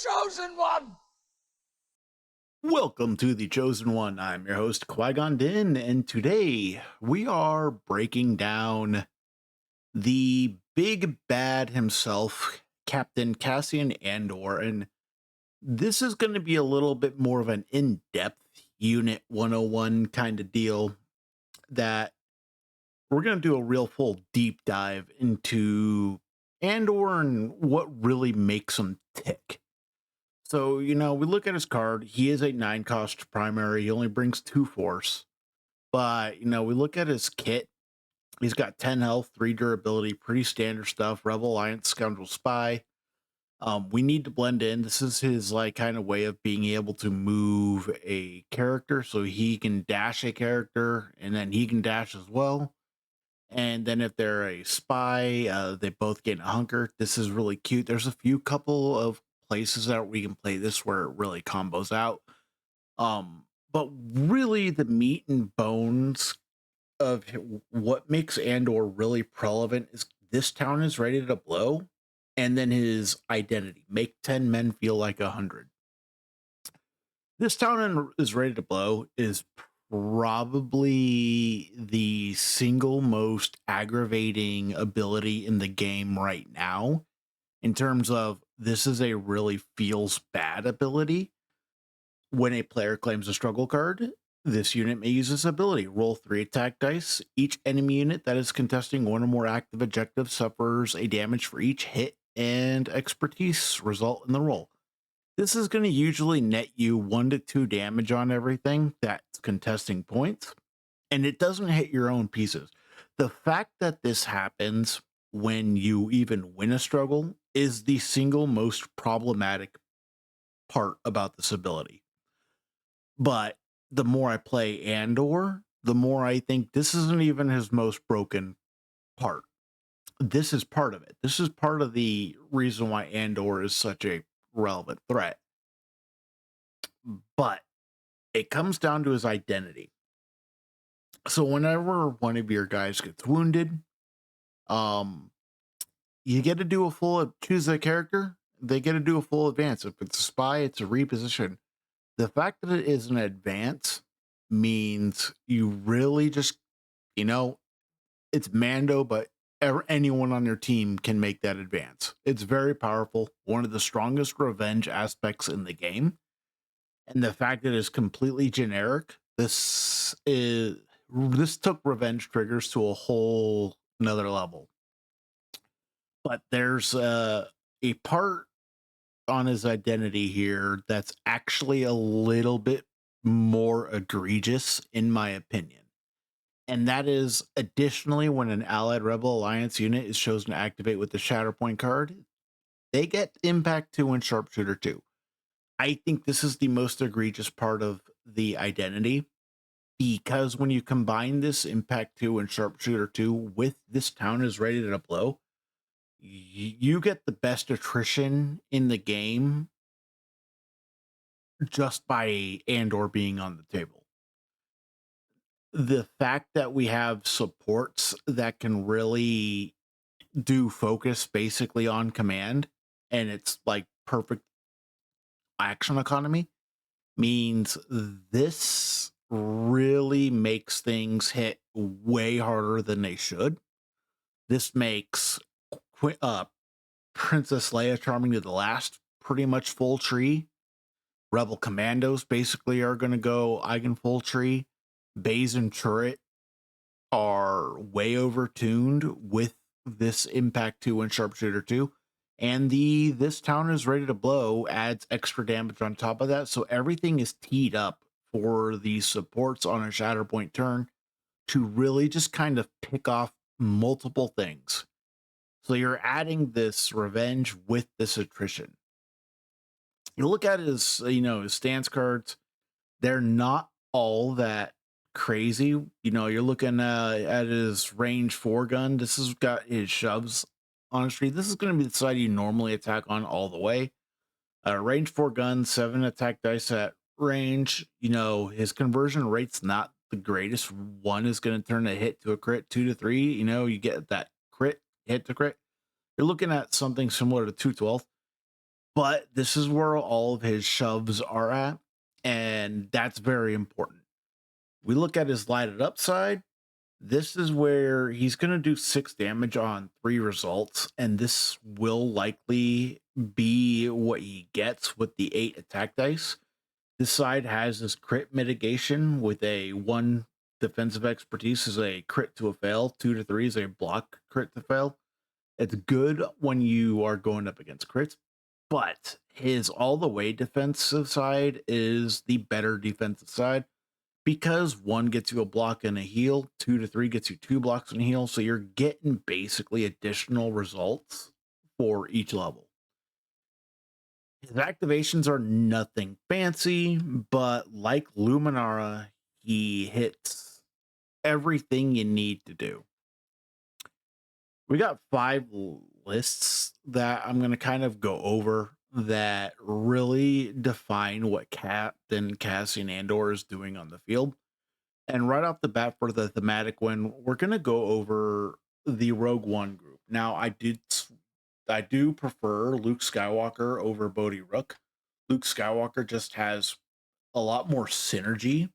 Chosen One! Welcome to The Chosen One. I'm your host, Qui-Gon Din, and today we are breaking down the big bad himself, Captain Cassian Andor, and this is going to be a little bit more of an in-depth Unit 101 kind of deal that we're going to do a real full deep dive into Andor and what really makes him tick. So, we look at his card. He is a 9-cost primary. He only brings 2 force. But, we look at his kit. He's got 10 health, 3 durability, pretty standard stuff. Rebel Alliance, Scoundrel Spy. We need to blend in. This is his kind of way of being able to move a character. So he can dash a character and then he can dash as well. And then if they're a spy, they both gain a hunker. This is really cute. There's a few couple of places that we can play this where it really combos out. But really the meat and bones of what makes Andor really relevant is this town is ready to blow, and then his identity. Make 10 men feel like 100. This town is ready to blow is probably the single most aggravating ability in the game right now, in terms of this is a really feels bad ability. When a player claims a struggle card, this unit may use this ability. Roll 3 attack dice. Each enemy unit that is contesting one or more active objectives suffers a damage for each hit, and expertise result in the roll. This is going to usually net you 1 to 2 damage on everything that's contesting points, and it doesn't hit your own pieces. The fact that this happens when you even win a struggle is the single most problematic part about this ability. But the more I play Andor, the more I think this isn't even his most broken part. This is part of it. This is part of the reason why Andor is such a relevant threat. But it comes down to his identity. So whenever one of your guys gets wounded, you get to do a full choose a character. They get to do a full advance. If it's a spy, it's a reposition. The fact that it is an advance means you really just, it's Mando, but anyone on your team can make that advance. It's very powerful. One of the strongest revenge aspects in the game. And the fact that it's completely generic, this took revenge triggers to a whole another level. But there's a part on his identity here that's actually a little bit more egregious, in my opinion. And that is, additionally, when an allied Rebel Alliance unit is chosen to activate with the Shatterpoint card, they get Impact 2 and Sharpshooter 2. I think this is the most egregious part of the identity, because when you combine this Impact 2 and Sharpshooter 2 with this town is ready to blow, you get the best attrition in the game just by Andor being on the table. The fact that we have supports that can really do focus basically on command, and it's like perfect action economy, means this really makes things hit way harder than they should. This makes Princess Leia Charming to the Last pretty much full tree. Rebel Commandos basically are going to go Eigen full tree. Baze and Turret are way overtuned with this Impact 2 and Sharpshooter 2. And this town is ready to blow adds extra damage on top of that. So everything is teed up for these supports on a Shatterpoint turn to really just kind of pick off multiple things. So you're adding this revenge with this attrition. You look at his, his stance cards, they're not all that crazy. You're looking at his range 4 gun. This has got his shoves on the street. This is going to be the side you normally attack on all the way. Range 4 gun, 7 attack dice at range. His conversion rate's not the greatest. 1 is going to turn a hit to a crit, 2 to 3. You get that crit hit to crit. You're looking at something similar to 212. but this is where all of his shoves are at, and that's very important. We look at his lighted up side. This is where he's going to do 6 damage on 3 results, and this will likely be what he gets with the 8 attack dice. This side has his crit mitigation with a 1 defensive expertise is a crit to a fail, 2 to 3 is a block crit to fail. It's good when you are going up against crits, but his all the way defensive side is the better defensive side because 1 gets you a block and a heal, 2 to 3 gets you 2 blocks and a heal. So you're getting basically additional results for each level. His activations are nothing fancy, but like Luminara, he hits everything you need to do. We got 5 lists that I'm going to kind of go over that really define what Captain Cassian Andor is doing on the field. And right off the bat, for the thematic one, we're going to go over the Rogue One group. Now, I do prefer Luke Skywalker over Bodhi Rook. Luke Skywalker just has a lot more synergy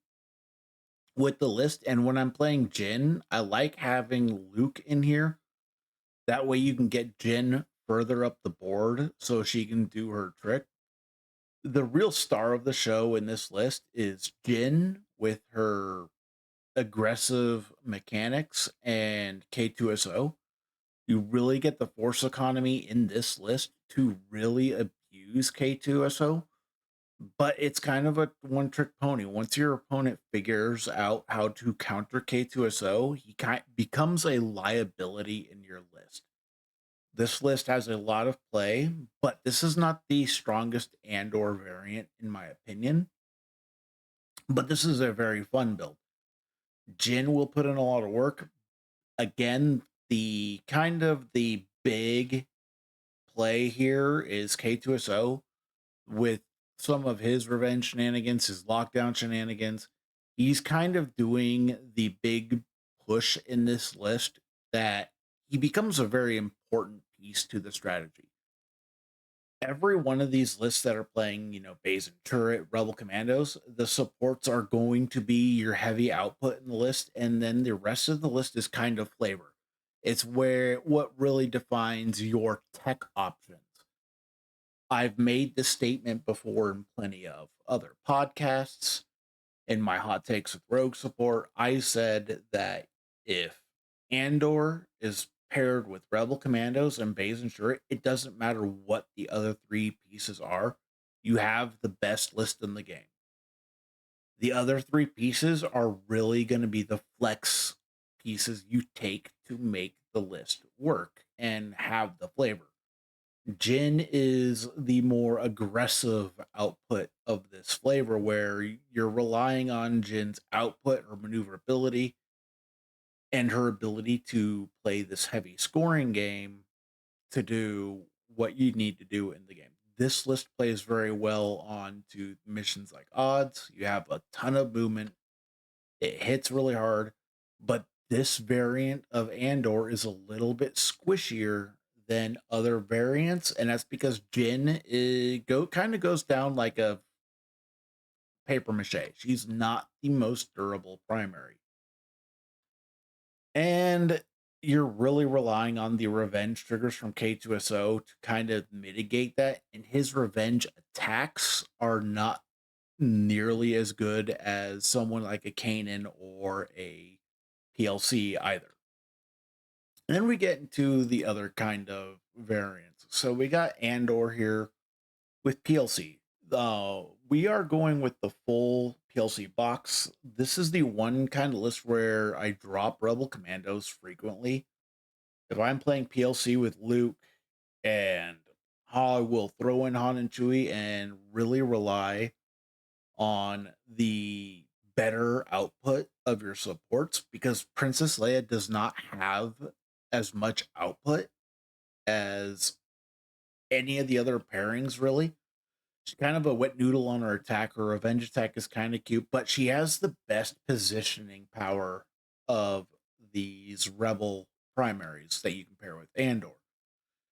with the list. And when I'm playing Jin, I like having Luke in here. That way you can get Jin further up the board so she can do her trick. The real star of the show in this list is Jin with her aggressive mechanics and K2SO. You really get the force economy in this list to really abuse K2SO, but it's kind of a one trick pony. Once your opponent figures out how to counter K2SO, he becomes a liability in your list. This list has a lot of play, but this is not the strongest Andor variant, in my opinion. But this is a very fun build. Jin will put in a lot of work. Again, the kind of the big play here is K2SO with some of his revenge shenanigans, his lockdown shenanigans. He's kind of doing the big push in this list that he becomes a very important piece to the strategy. Every one of these lists that are playing, Baze and Turret, Rebel Commandos, the supports are going to be your heavy output in the list, and then the rest of the list is kind of flavor. It's where what really defines your tech options. I've made this statement before in plenty of other podcasts. In my hot takes with Rogue support, I said that if Andor is paired with Rebel Commandos and Baze and Shuri, it doesn't matter what the other 3 pieces are. You have the best list in the game. The other 3 pieces are really going to be the flex pieces you take to make the list work and have the flavor. Jin is the more aggressive output of this flavor where you're relying on Jin's output or maneuverability and her ability to play this heavy scoring game to do what you need to do in the game. This list plays very well on to missions like odds. You have a ton of movement. It hits really hard, but this variant of Andor is a little bit squishier than other variants, and that's because Jin kind of goes down like a paper mache. She's not the most durable primary. And you're really relying on the revenge triggers from K2SO to kind of mitigate that. And his revenge attacks are not nearly as good as someone like a Kanan or a PLC either. And then we get into the other kind of variants. So we got Andor here with PLC. We are going with the full PLC box. This is the one kind of list where I drop Rebel Commandos frequently. If I'm playing PLC with Luke, and I will throw in Han and Chewie and really rely on the better output of your supports because Princess Leia does not have as much output as any of the other pairings, really. She's kind of a wet noodle on her attack. Her revenge attack is kind of cute, but she has the best positioning power of these rebel primaries that you can pair with Andor.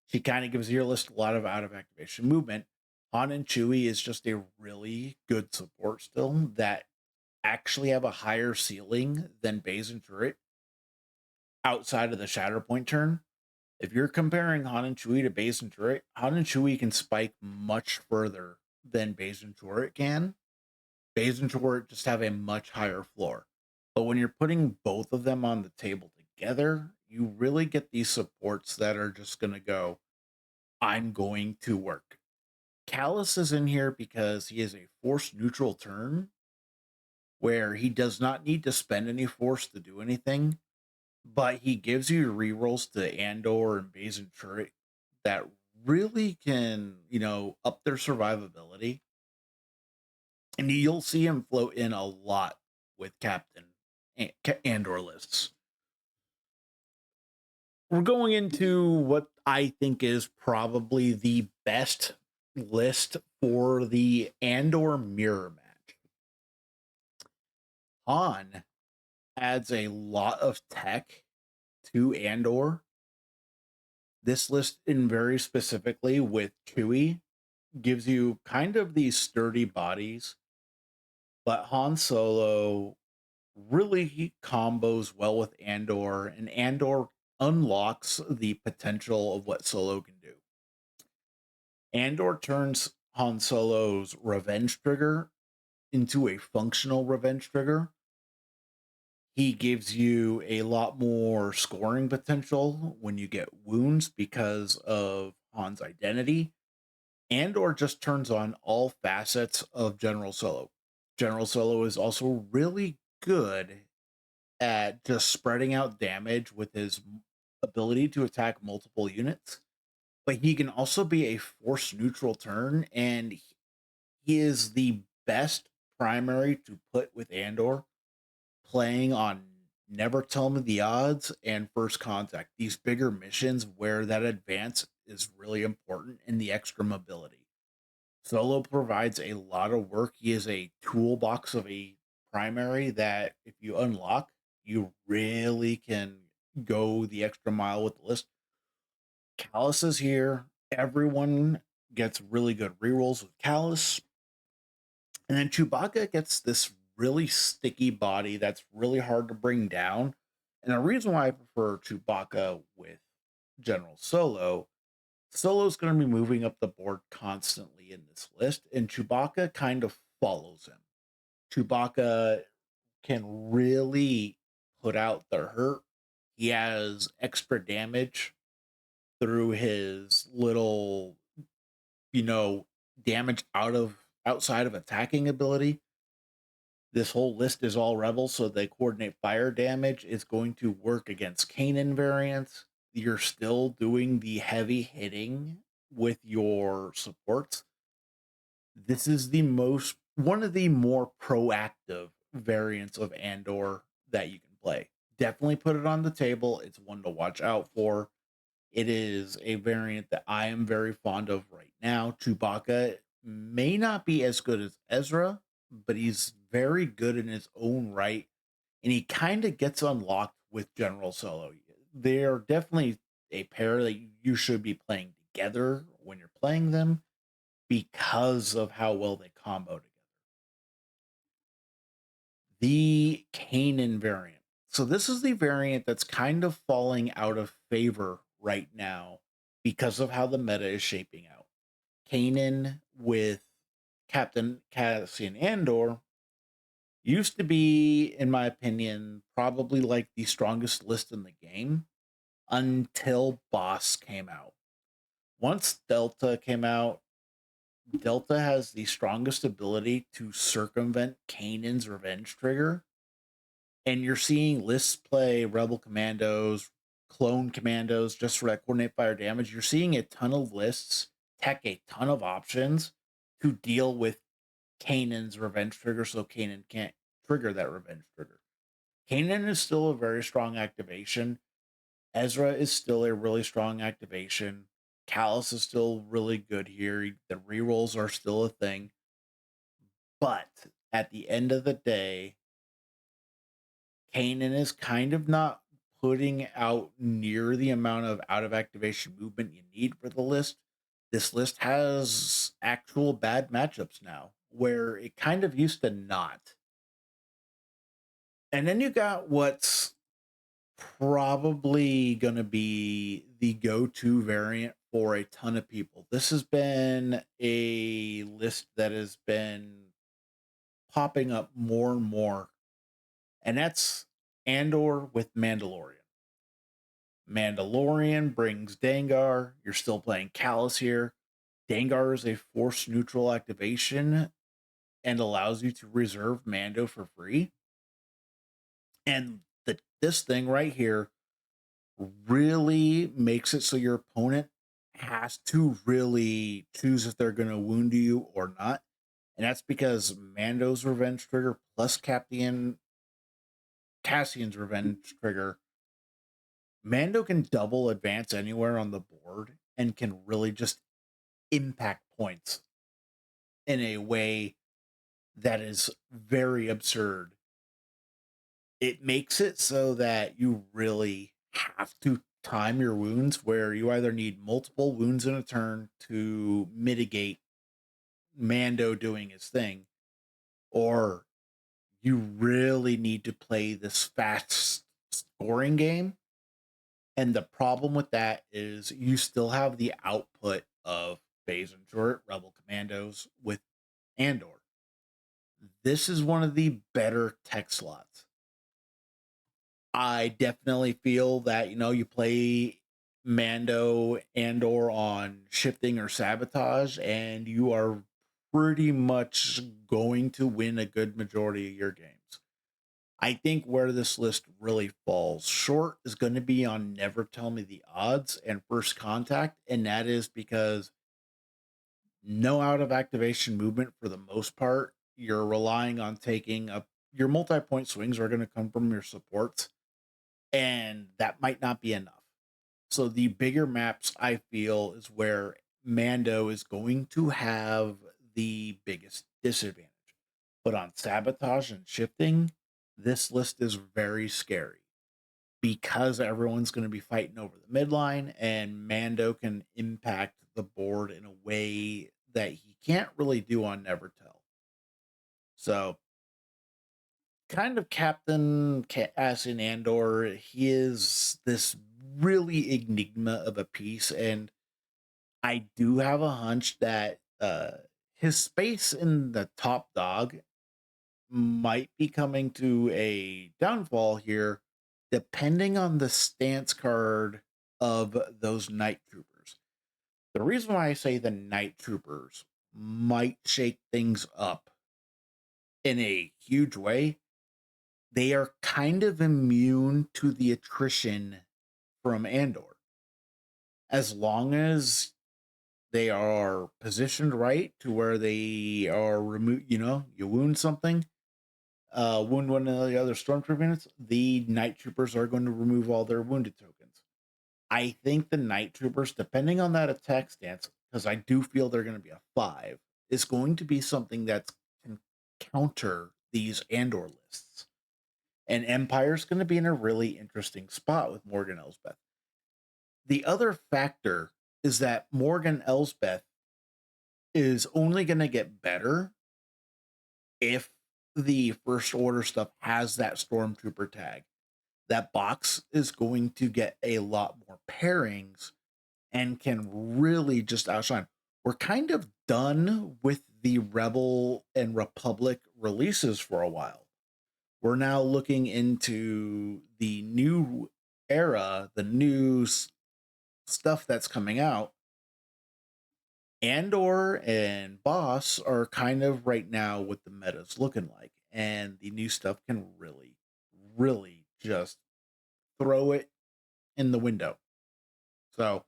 She kind of gives your list a lot of out of activation movement. Han and Chewie is just a really good support still that actually have a higher ceiling than Baze and Turret outside of the Shatterpoint turn. If you're comparing Han and Chewie to Baze and Turret, Han and Chewie can spike much further than Baze and Turret can. Baze and Turret just have a much higher floor. But when you're putting both of them on the table together, you really get these supports that are just going to go, I'm going to work. Callus is in here because he is a force neutral turn where he does not need to spend any force to do anything, but he gives you rerolls to Andor and Baze and Turret that really can, up their survivability. And you'll see him float in a lot with Captain Andor lists. We're going into what I think is probably the best list for the Andor mirror match. Han adds a lot of tech to Andor. This list, in very specifically with Chewie, gives you kind of these sturdy bodies, but Han Solo really combos well with Andor, and Andor unlocks the potential of what Solo can do. Andor turns Han Solo's revenge trigger into a functional revenge trigger. He gives you a lot more scoring potential when you get wounds because of Han's identity. Andor just turns on all facets of General Solo. General Solo is also really good at just spreading out damage with his ability to attack multiple units. But he can also be a force neutral turn, and he is the best primary to put with Andor, playing on Never Tell Me the Odds and First Contact. These bigger missions where that advance is really important and the extra mobility. Solo provides a lot of work. He is a toolbox of a primary that if you unlock, you really can go the extra mile with the list. Callus is here. Everyone gets really good rerolls with Callus. And then Chewbacca gets this really sticky body that's really hard to bring down. And the reason why I prefer Chewbacca with General Solo, Solo's going to be moving up the board constantly in this list, and Chewbacca kind of follows him. Chewbacca can really put out the hurt. He has extra damage through his little, damage outside of attacking ability. This whole list is all rebels, so they coordinate fire damage. It's going to work against Kanan variants. You're still doing the heavy hitting with your supports. This is one of the more proactive variants of Andor that you can play. Definitely put it on the table. It's one to watch out for. It is a variant that I am very fond of right now. Chewbacca may not be as good as Ezra, but he's very good in his own right. And he kind of gets unlocked with General Solo. They're definitely a pair that you should be playing together when you're playing them because of how well they combo together. The Kanan variant. So this is the variant that's kind of falling out of favor right now because of how the meta is shaping out. Kanan with Captain Cassian Andor used to be, in my opinion, probably like the strongest list in the game until Boss came out. Once Delta came out, Delta has the strongest ability to circumvent Kanan's revenge trigger. And you're seeing lists play Rebel Commandos, Clone Commandos just for that coordinate fire damage. You're seeing a ton of lists, tech a ton of options to deal with Kanan's revenge trigger so Kanan can't trigger that revenge trigger. Kanan is still a very strong activation. Ezra is still a really strong activation. Callus is still really good here. The rerolls are still a thing. But at the end of the day, Kanan is kind of not putting out near the amount of out of activation movement you need for the list This list has actual bad matchups now, where it kind of used to not. And then you got what's probably going to be the go-to variant for a ton of people. This has been a list that has been popping up more and more, and that's Andor with Mandalorian. Mandalorian brings Dengar. You're still playing Callus here. Dengar is a force neutral activation and allows you to reserve Mando for free. And this thing right here really makes it so your opponent has to really choose if they're going to wound you or not. And that's because Mando's revenge trigger plus Cassian's revenge trigger, Mando can double advance anywhere on the board and can really just impact points in a way that is very absurd. It makes it so that you really have to time your wounds, where you either need multiple wounds in a turn to mitigate Mando doing his thing, or you really need to play this fast scoring game. And the problem with that is you still have the output of phase and short Rebel Commandos with Andor. This is one of the better tech slots. I definitely feel that, you play Mando Andor on shifting or sabotage, and you are pretty much going to win a good majority of your games. I think where this list really falls short is going to be on Never Tell Me the Odds and First Contact, and that is because no out of activation movement for the most part. You're relying on taking up your multi-point swings are going to come from your supports, and that might not be enough. So the bigger maps, I feel, is where Mando is going to have the biggest disadvantage. But on sabotage and shifting, this list is very scary because everyone's going to be fighting over the midline, and Mando can impact the board in a way that he can't really do on Never Tell. So, kind of Captain Cassian Andor, he is this really enigma of a piece, and I do have a hunch that his space in the top dog might be coming to a downfall here, depending on the stance card of those night troopers. The reason why I say the night troopers might shake things up in a huge way, they are kind of immune to the attrition from Andor. As long as they are positioned right to where they are removed, you wound something, wound one of the other stormtrooper units, the night troopers are going to remove all their wounded tokens. I think the night troopers, depending on that attack stance, because I do feel they're going to be a 5, is going to be something that can counter these Andor lists. And Empire's going to be in a really interesting spot with Morgan Elsbeth. The other factor is that Morgan Elsbeth is only going to get better if the First Order stuff has that Stormtrooper tag. That box is going to get a lot more pairings and can really just outshine. We're kind of done with the Rebel and Republic releases for a while. We're now looking into the new era, the new stuff that's coming out. Andor and Boss are kind of right now what the meta's looking like. And the new stuff can really, really just throw it in the window. So,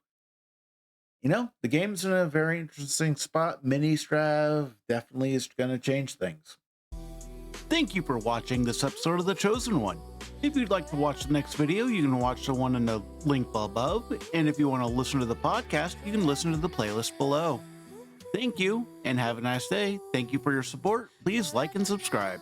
the game's in a very interesting spot. Mini Strav definitely is going to change things. Thank you for watching this episode of The Chosen One. If you'd like to watch the next video, you can watch the one in the link above. And if you want to listen to the podcast, you can listen to the playlist below. Thank you and have a nice day. Thank you for your support. Please like and subscribe.